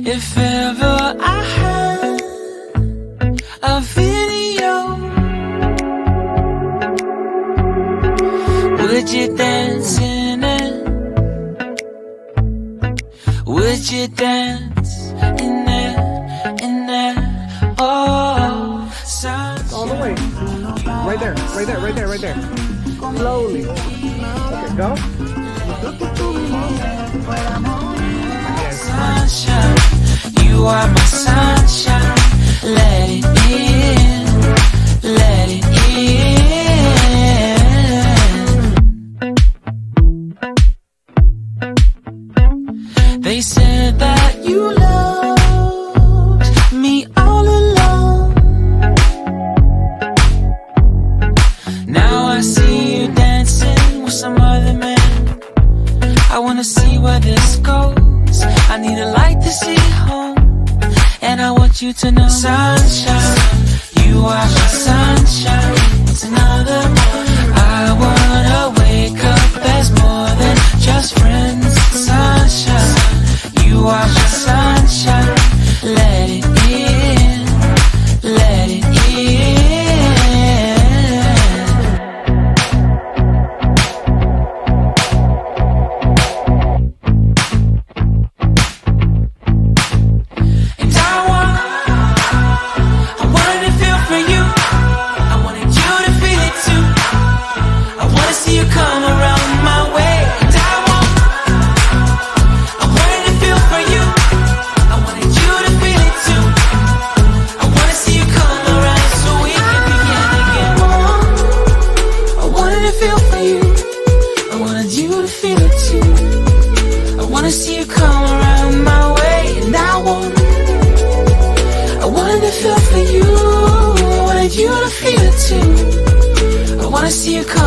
If ever I had a video, would you dance in it? Would you dance in it? In it? Oh, sunshine. All the way. Right there, right there, right there, right there. Slowly. Okay, go. Yes. Sunshine, you are my sunshine. Let it in, let it in. They said that you loved me all along. Now I see you dancing with some other man. I wanna see where this goes. I need a light to see home, and I want you to know, sunshine, you are my sunshine. It's another morning. I wanna wake up as more than just friends. Sunshine, you are my sunshine. Let it in, let it in. You to feel it too. I wanna see you come